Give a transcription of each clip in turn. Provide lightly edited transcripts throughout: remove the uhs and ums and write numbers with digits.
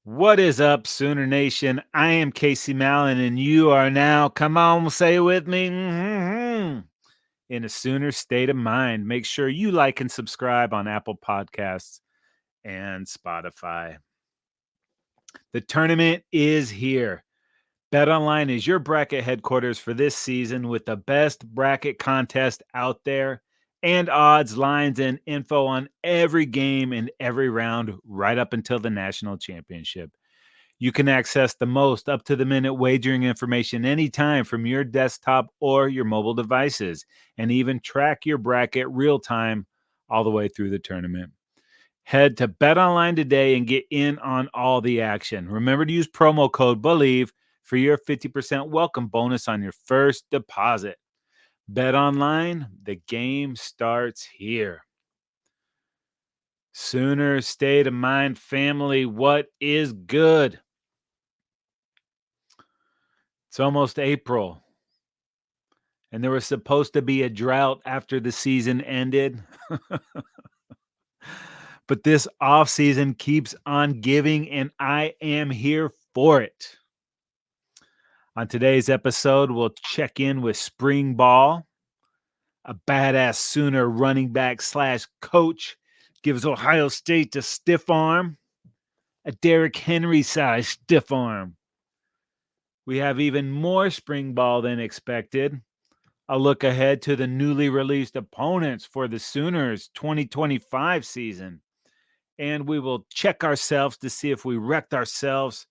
What is up, Sooner Nation? I am Casey Mallon, and you are now, come on, say it with me, in a Sooner state of mind. Make sure you like and subscribe on Apple Podcasts and Spotify. The tournament is here. BetOnline is your bracket headquarters for this season with the best bracket contest out there and odds, lines, and info on every game and every round right up until the national championship. You can access the most up to the minute wagering information anytime from your desktop or your mobile devices, and even track your bracket real time all the way through the tournament. Head to BetOnline today and get in on all the action. Remember to use promo code BELIEVE for your 50% welcome bonus on your first deposit. BetOnline, the game starts here. Sooner state of mind family, what is good? It's almost April, and there was supposed to be a drought after the season ended. But this offseason keeps on giving, and I am here for it. On today's episode, we'll check in with Spring Ball, a badass Sooner running back / coach gives Ohio State a stiff arm, a Derrick Henry size stiff arm. We have even more spring ball than expected. A look ahead to the newly released opponents for the Sooners 2025 season. And we will check ourselves to see if we wrecked ourselves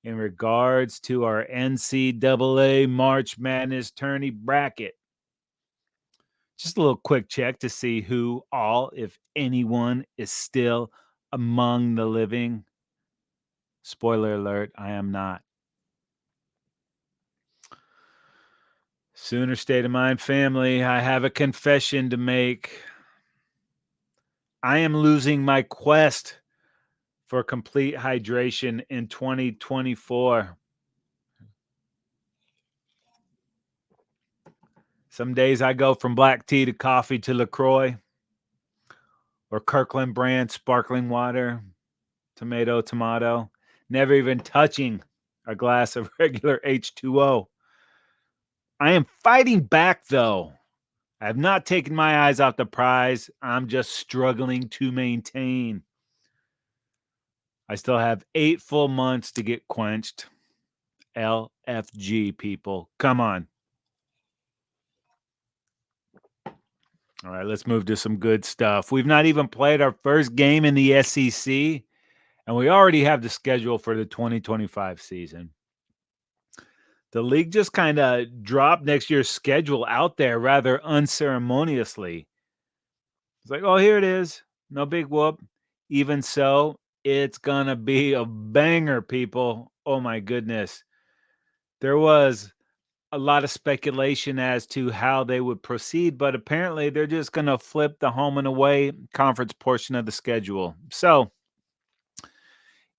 in regards to our NCAA March Madness tourney bracket. Just a little quick check to see who all, if anyone, is still among the living. Spoiler alert, I am not. Sooner state of mind family, I have a confession to make. I am losing my quest for complete hydration in 2024. Some days I go from black tea to coffee to LaCroix or Kirkland brand sparkling water, tomato, never even touching a glass of regular H2O. I am fighting back though. I have not taken my eyes off the prize. I'm just struggling to maintain. I still have 8 full months to get quenched. LFG, people. Come on. All right, let's move to some good stuff. We've not even played our first game in the SEC, and we already have the schedule for the 2025 season. The league just kind of dropped next year's schedule out there rather unceremoniously. It's like, oh, here it is. No big whoop. Even so, it's going to be a banger, people. Oh, my goodness. There was a lot of speculation as to how they would proceed, but apparently they're just going to flip the home and away conference portion of the schedule. So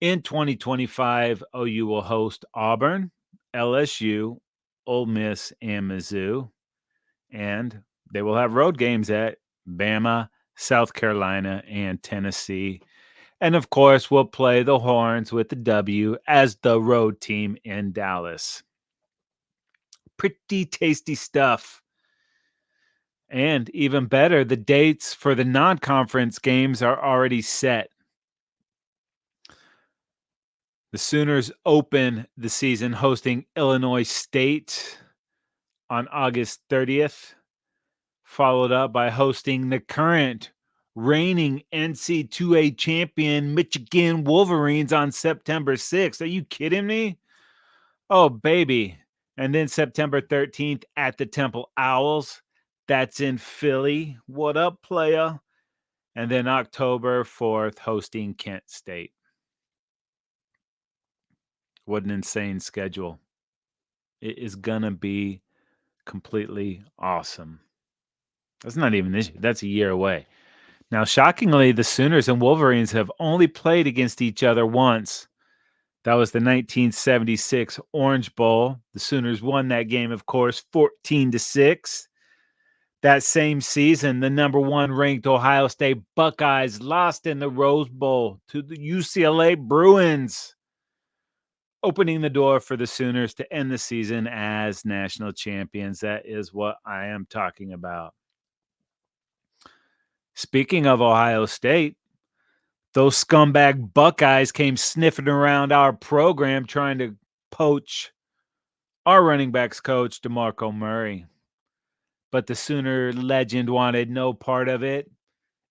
in 2025, OU will host Auburn, LSU, Ole Miss, and Mizzou, and they will have road games at Bama, South Carolina, and Tennessee. And of course, we'll play the Horns with the W as the road team in Dallas. Pretty tasty stuff. And even better, the dates for the non-conference games are already set. The Sooners open the season hosting Illinois State on August 30th, followed up by hosting the current reigning NC2A champion Michigan Wolverines on September 6th. Are you kidding me? Oh, baby. And then September 13th at the Temple Owls. That's in Philly. What up, playa? And then October 4th, hosting Kent State. What an insane schedule. It is going to be completely awesome. That's not even this year. That's a year away. Now, shockingly, the Sooners and Wolverines have only played against each other once. That was the 1976 Orange Bowl. The Sooners won that game, of course, 14-6. That same season, the number 1 ranked Ohio State Buckeyes lost in the Rose Bowl to the UCLA Bruins. opening the door for the Sooners to end the season as national champions. That is what I am talking about. Speaking of Ohio State, those scumbag Buckeyes came sniffing around our program trying to poach our running backs coach, Demarco Murray. But the Sooner legend wanted no part of it,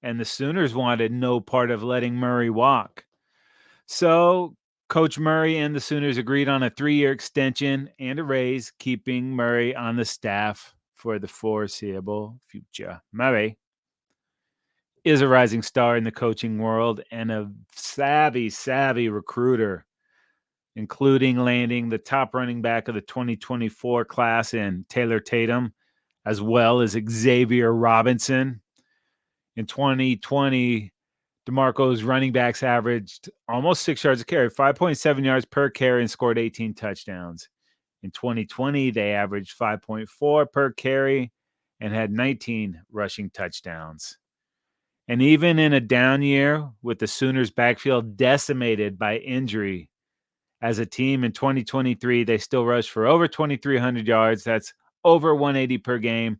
and the Sooners wanted no part of letting Murray walk. So Coach Murray and the Sooners agreed on a 3-year extension and a raise, keeping Murray on the staff for the foreseeable future. Murray is a rising star in the coaching world and a savvy recruiter, including landing the top running back of the 2024 class in Taylor Tatum, as well as Xavier Robinson. In 2020, DeMarco's running backs averaged almost 6 yards a carry, 5.7 yards per carry, and scored 18 touchdowns. In 2020, they averaged 5.4 per carry and had 19 rushing touchdowns. And even in a down year with the Sooners' backfield decimated by injury, as a team in 2023, they still rushed for over 2,300 yards. That's over 180 per game,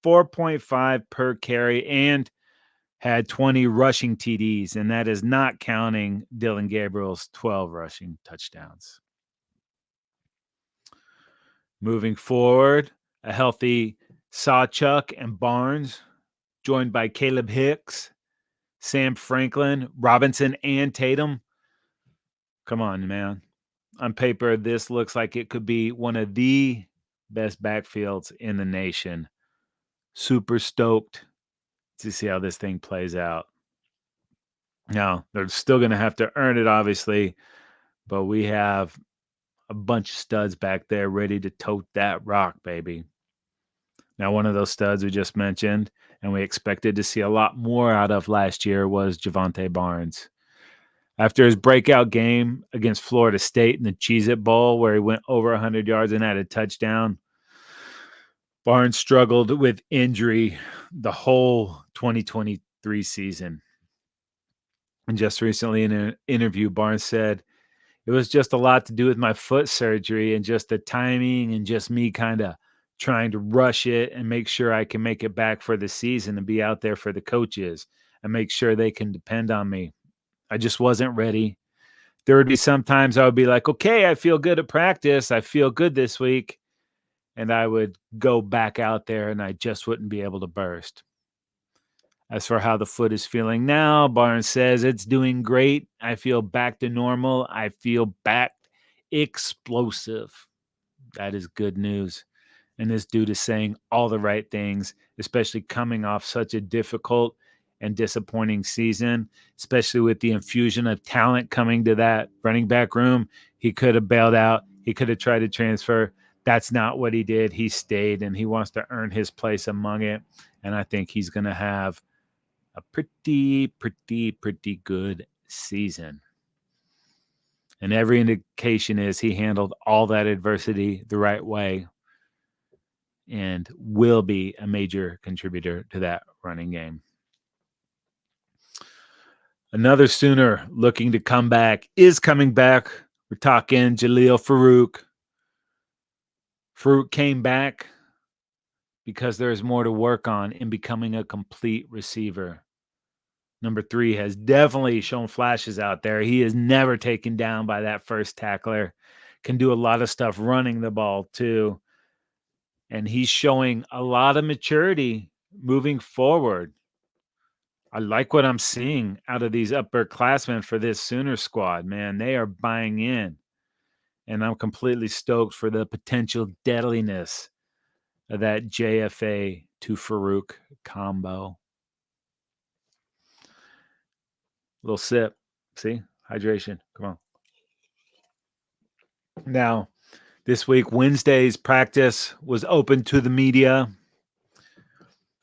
4.5 per carry, and had 20 rushing TDs, and that is not counting Dylan Gabriel's 12 rushing touchdowns. Moving forward, a healthy Sawchuk and Barnes, joined by Caleb Hicks, Sam Franklin, Robinson, and Tatum. Come on, man. On paper, this looks like it could be one of the best backfields in the nation. Super stoked to see how this thing plays out. Now, they're still going to have to earn it, obviously, but we have a bunch of studs back there ready to tote that rock, baby. Now, one of those studs we just mentioned, and we expected to see a lot more out of last year, was Javonte Barnes. After his breakout game against Florida State in the Cheez-It Bowl, where he went over 100 yards and had a touchdown, Barnes struggled with injury the whole 2023 season. And just recently in an interview, Barnes said, it was just a lot to do with my foot surgery and just the timing and just me kind of trying to rush it and make sure I can make it back for the season and be out there for the coaches and make sure they can depend on me. I just wasn't ready. There would be sometimes I would be like, okay, I feel good at practice. I feel good this week. And I would go back out there and I just wouldn't be able to burst. As for how the foot is feeling now, Barnes says it's doing great. I feel back to normal. I feel back explosive. That is good news. And this dude is saying all the right things, especially coming off such a difficult and disappointing season, especially with the infusion of talent coming to that running back room. He could have bailed out. He could have tried to transfer. That's not what he did. He stayed, and he wants to earn his place among it. And I think he's going to have a pretty good season. And every indication is he handled all that adversity the right way and will be a major contributor to that running game. Another Sooner looking to come back is coming back. We're talking Jaleel Farouk. Farouk came back because there's more to work on in becoming a complete receiver. Number 3 has definitely shown flashes out there. He is never taken down by that first tackler. Can do a lot of stuff running the ball too. And he's showing a lot of maturity moving forward. I like what I'm seeing out of these upperclassmen for this Sooner squad, man. They are buying in. And I'm completely stoked for the potential deadliness of that JFA to Farouk combo. Little sip. See? Hydration. Come on. Now, this week, Wednesday's practice was open to the media.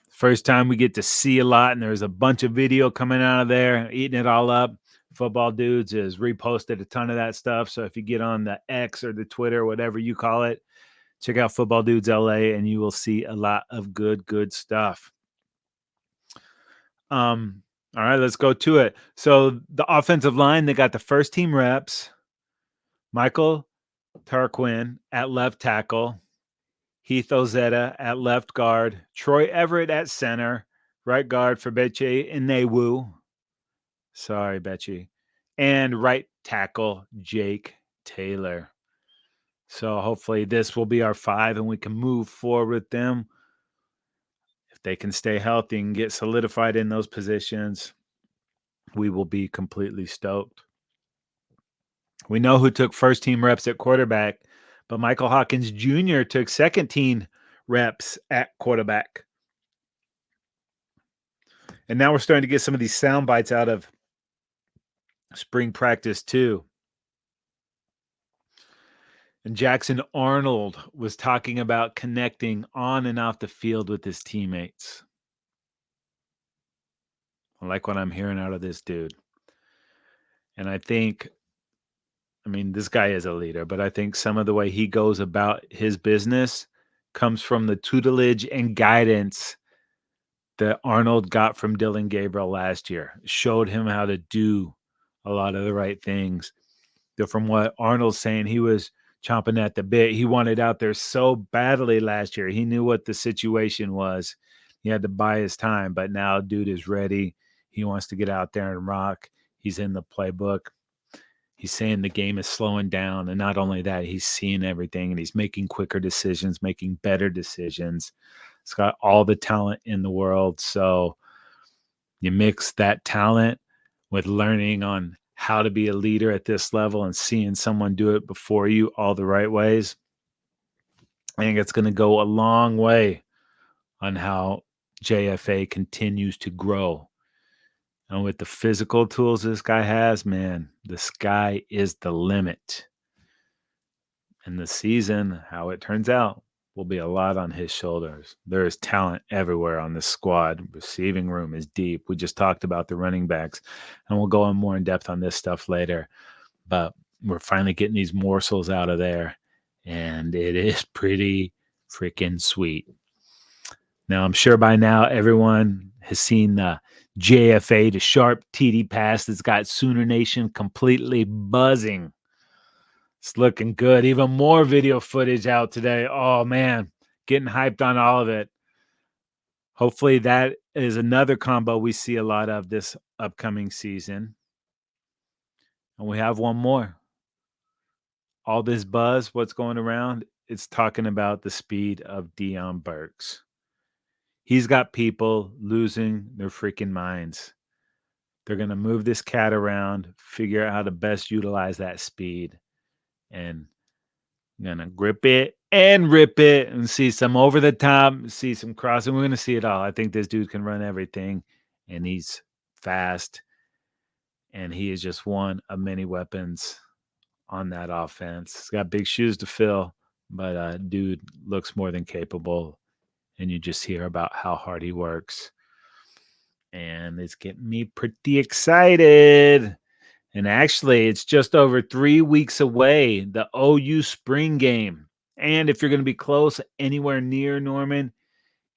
First time we get to see a lot, and there's a bunch of video coming out of there, eating it all up. Football Dudes has reposted a ton of that stuff. So if you get on the X or the Twitter, whatever you call it, check out Football Dudes LA, and you will see a lot of good stuff. All right, let's go to it. So the offensive line, they got the first team reps. Michael Tarquin at left tackle, Heath Ozetta at left guard, Troy Everett at center, right guard for Beche Inewu. Sorry, Beche. And right tackle, Jake Taylor. So hopefully this will be our 5 and we can move forward with them. If they can stay healthy and get solidified in those positions, we will be completely stoked. We know who took first team reps at quarterback, but Michael Hawkins Jr. took second team reps at quarterback. And now we're starting to get some of these sound bites out of spring practice too. And Jackson Arnold was talking about connecting on and off the field with his teammates. I like what I'm hearing out of this dude. And I think, this guy is a leader, but I think some of the way he goes about his business comes from the tutelage and guidance that Arnold got from Dylan Gabriel last year. Showed him how to do a lot of the right things. From what Arnold's saying, he was chomping at the bit. He wanted out there so badly last year. He knew what the situation was. He had to buy his time, but now dude is ready. He wants to get out there and rock. He's in the playbook. He's saying the game is slowing down. And not only that, he's seeing everything and he's making quicker decisions, making better decisions. It's got all the talent in the world. So you mix that talent with learning on how to be a leader at this level and seeing someone do it before you all the right ways. I think it's going to go a long way on how JFA continues to grow. And with the physical tools this guy has, man, the sky is the limit. And the season, how it turns out, will be a lot on his shoulders. There is talent everywhere on this squad. Receiving room is deep. We just talked about the running backs, and we'll go on more in depth on this stuff later. But we're finally getting these morsels out of there, and it is pretty freaking sweet. Now, I'm sure by now everyone has seen the JFA to Sharp TD pass that's got Sooner Nation completely buzzing. It's looking good. Even more video footage out today. Oh, man, getting hyped on all of it. Hopefully that is another combo we see a lot of this upcoming season. And we have one more. All this buzz, what's going around, it's talking about the speed of Deion Burks. He's got people losing their freaking minds. They're going to move this cat around, figure out how to best utilize that speed, and going to grip it and rip it and see some over the top, see some crossing. We're going to see it all. I think this dude can run everything, and he's fast, and he is just one of many weapons on that offense. He's got big shoes to fill, but dude looks more than capable, and you just hear about how hard he works. And it's getting me pretty excited. And actually, it's just over 3 weeks away, the OU spring game. And if you're going to be close, anywhere near Norman,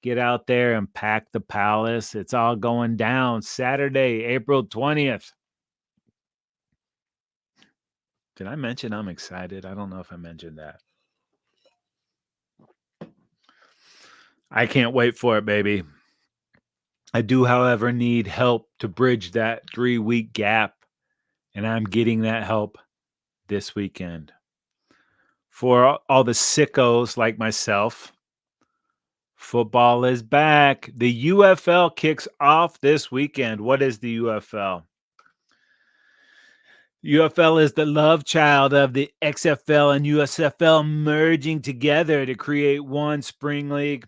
get out there and pack the palace. It's all going down Saturday, April 20th. Did I mention I'm excited? I don't know if I mentioned that. I can't wait for it, baby. I do, however, need help to bridge that 3-week gap, and I'm getting that help this weekend. For all the sickos like myself, football is back. The UFL kicks off this weekend. What is the UFL? UFL is the love child of the XFL and USFL merging together to create one spring league.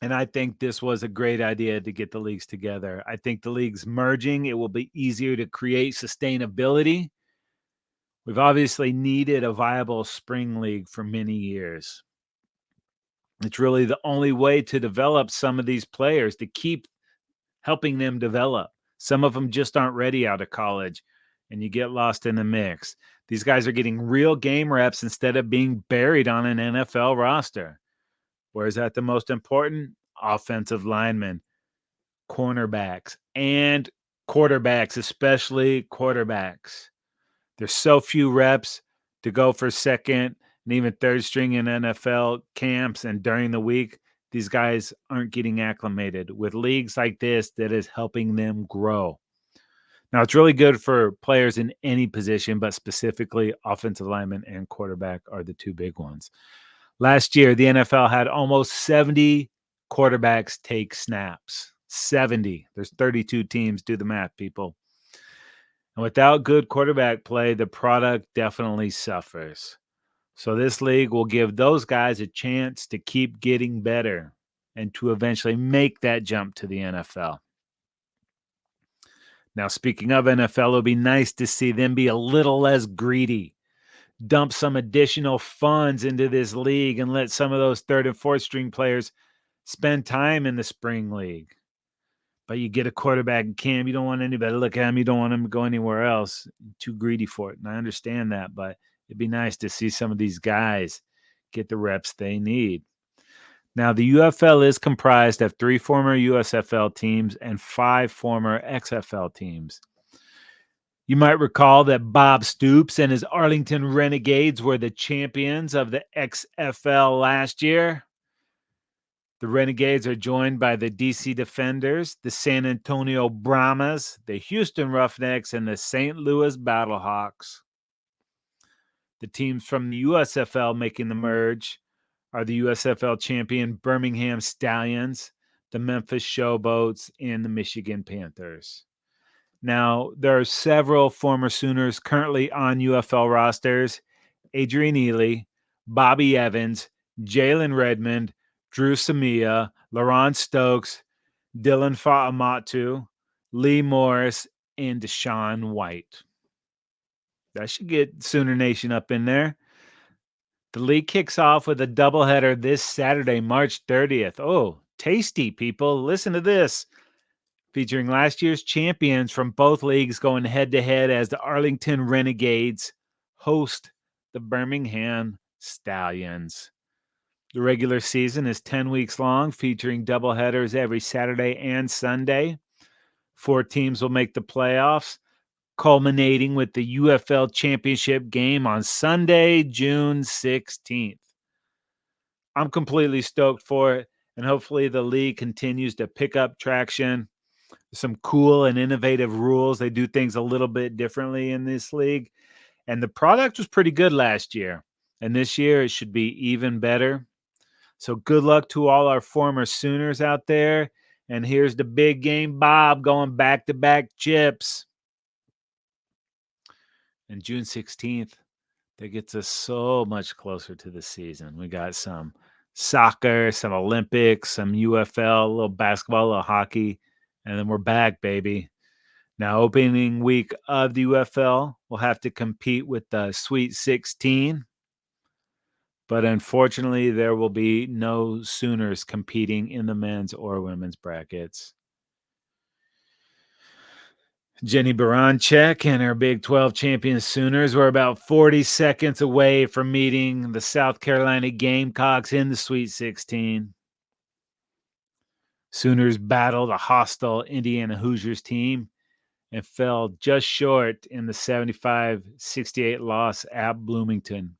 And I think this was a great idea to get the leagues together. I think the leagues merging, it will be easier to create sustainability. We've obviously needed a viable spring league for many years. It's really the only way to develop some of these players, to keep helping them develop. Some of them just aren't ready out of college, and you get lost in the mix. These guys are getting real game reps instead of being buried on an NFL roster. Where is that the most important? Offensive linemen, cornerbacks, and quarterbacks, especially quarterbacks. There's so few reps to go for second and even third string in NFL camps and during the week. These guys aren't getting acclimated with leagues like this that is helping them grow. Now, it's really good for players in any position, but specifically offensive linemen and quarterback are the two big ones. Last year, the NFL had almost 70 quarterbacks take snaps. 70. There's 32 teams. Do the math, people. And without good quarterback play, the product definitely suffers. So this league will give those guys a chance to keep getting better and to eventually make that jump to the NFL. Now, speaking of NFL, it'll be nice to see them be a little less greedy. Dump some additional funds into this league and let some of those third and fourth string players spend time in the spring league. But you get a quarterback in camp, you don't want anybody to look at him, you don't want him to go anywhere else. You're too greedy for it. And I understand that, but it'd be nice to see some of these guys get the reps they need. Now, the UFL is comprised of 3 former USFL teams and 5 former XFL teams. You might recall that Bob Stoops and his Arlington Renegades were the champions of the XFL last year. The Renegades are joined by the DC Defenders, the San Antonio Brahmas, the Houston Roughnecks, and the St. Louis Battlehawks. The teams from the USFL making the merge are the USFL champion Birmingham Stallions, the Memphis Showboats, and the Michigan Panthers. Now, there are several former Sooners currently on UFL rosters: Adrian Ely, Bobby Evans, Jalen Redmond, Drew Samia, Laron Stokes, Dylan Fa'amatu, Lee Morris, and Deshaun White. That should get Sooner Nation up in there. The league kicks off with a doubleheader this Saturday, March 30th. Oh, tasty, people. Listen to this. Featuring last year's champions from both leagues going head-to-head as the Arlington Renegades host the Birmingham Stallions. The regular season is 10 weeks long, featuring doubleheaders every Saturday and Sunday. 4 teams will make the playoffs, culminating with the UFL Championship game on Sunday, June 16th. I'm completely stoked for it, and hopefully the league continues to pick up traction. Some cool and innovative rules. They do things a little bit differently in this league, and the product was pretty good last year, and this year it should be even better. So good luck to all our former Sooners out there. And here's the big Game Bob going back-to-back chips. And June 16th, that gets us so much closer to the season. We got some soccer, some Olympics, some UFL, a little basketball, a little hockey, and then we're back, baby. Now, opening week of the UFL, we'll have to compete with the Sweet 16. But unfortunately, there will be no Sooners competing in the men's or women's brackets. Jenny Baranchek and her Big 12 champion Sooners were about 40 seconds away from meeting the South Carolina Gamecocks in the Sweet 16. Sooners battled a hostile Indiana Hoosiers team and fell just short in the 75-68 loss at Bloomington.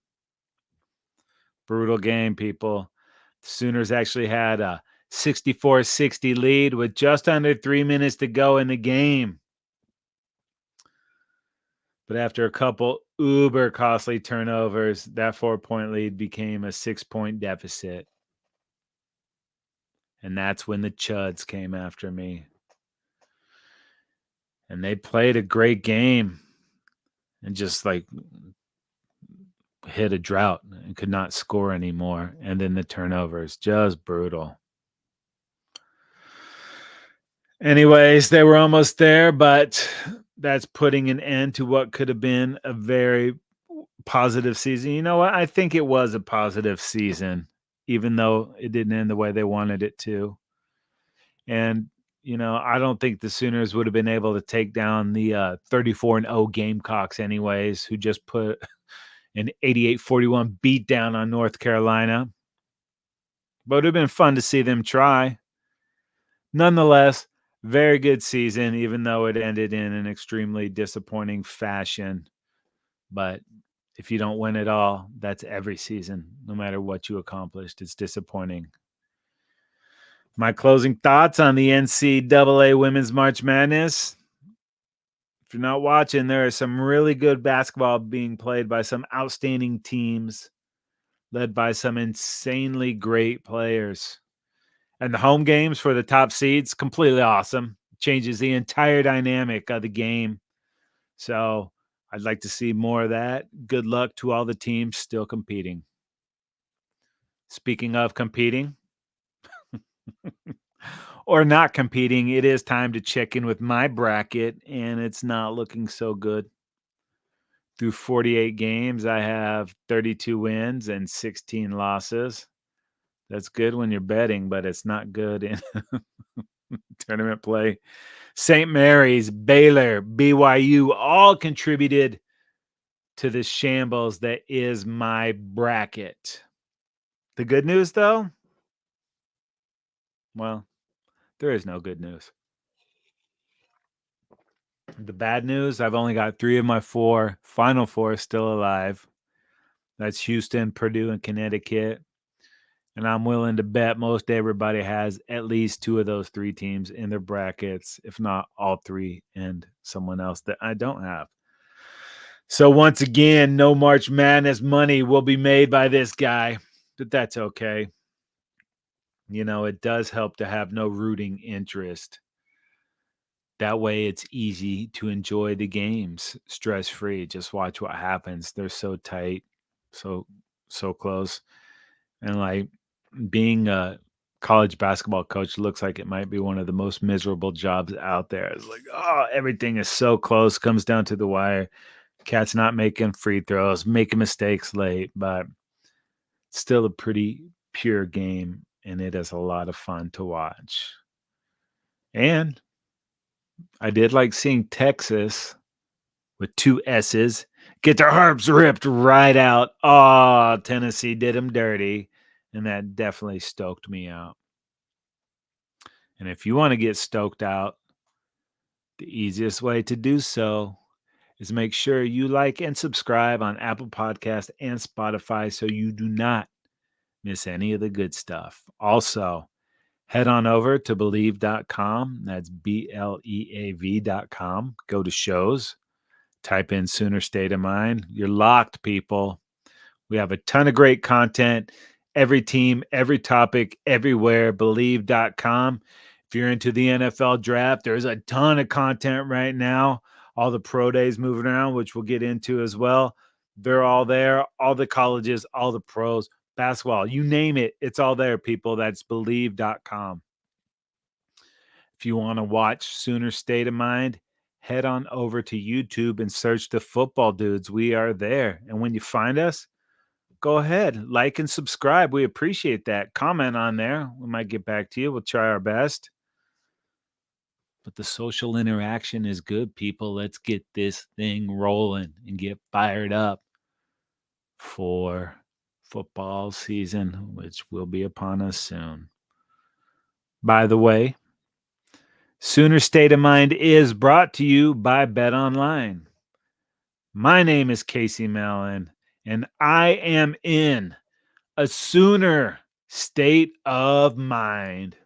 Brutal game, people. The Sooners actually had a 64-60 lead with just under 3 minutes to go in the game. But after a couple uber costly turnovers, that 4-point lead became a 6-point deficit. And that's when the Chuds came after me. And they played a great game and just like hit a drought and could not score anymore. And then the turnovers, just brutal. Anyways, they were almost there, but that's putting an end to what could have been a very positive season. You know what? I think it was a positive season, even though it didn't end the way they wanted it to. And, you know, I don't think the Sooners would have been able to take down the 34-0 Gamecocks anyways, who just put an 88-41 beat down on North Carolina. But it would have been fun to see them try. Nonetheless, very good season, even though it ended in an extremely disappointing fashion. But If you don't win it all, that's every season, no matter what you accomplished. It's disappointing. My closing thoughts on the NCAA Women's March Madness. If you're not watching, there is some really good basketball being played by some outstanding teams, led by some insanely great players. And the home games for the top seeds, completely awesome. Changes the entire dynamic of the game. So I'd like to see more of that. Good luck to all the teams still competing. Speaking of competing or not competing, it is time to check in with my bracket, and it's not looking so good. Through 48 games, I have 32 wins and 16 losses. That's good when you're betting, but it's not good in tournament play. St. Mary's, Baylor, BYU all contributed to the shambles that is my bracket. The good news, though? Well, there is no good news. The bad news, I've only got 3 of my 4 Final Four still alive. That's Houston, Purdue, and Connecticut. And I'm willing to bet most everybody has at least 2 of those 3 teams in their brackets, if not all 3, and someone else that I don't have. So once again, no March Madness money will be made by this guy, but that's okay. You know, it does help to have no rooting interest. That way it's easy to enjoy the games stress-free. Just watch what happens. They're so tight, so close. And like being a college basketball coach looks like it might be one of the most miserable jobs out there. It's like, oh, everything is so close, comes down to the wire. Cat's not making free throws, making mistakes late, but still a pretty pure game, and it is a lot of fun to watch. And I did like seeing Texas with 2 S's get their hearts ripped right out. Oh, Tennessee did them dirty, and that definitely stoked me out. And if you want to get stoked out, the easiest way to do so is make sure you like and subscribe on Apple Podcast and Spotify so you do not miss any of the good stuff. Also, head on over to believe.com. That's BLEAV.com. Go to shows, type in Sooner State of Mind. You're locked, people. We have a ton of great content. Every team, every topic, everywhere. Believe.com. If you're into the NFL draft, there's a ton of content right now. All the pro days moving around, which we'll get into as well. They're all there. All the colleges, all the pros, basketball, you name it. It's all there, people. That's believe.com. If you want to watch Sooner State of Mind, head on over to YouTube and search the Football Dudes. We are there. And when you find us, go ahead, like and subscribe. We appreciate that. Comment on there. We might get back to you. We'll try our best. But the social interaction is good, people. Let's get this thing rolling and get fired up for football season, which will be upon us soon. By the way, Sooner State of Mind is brought to you by Bet Online. My name is Casey Mellon, and I am in a Sooner state of mind.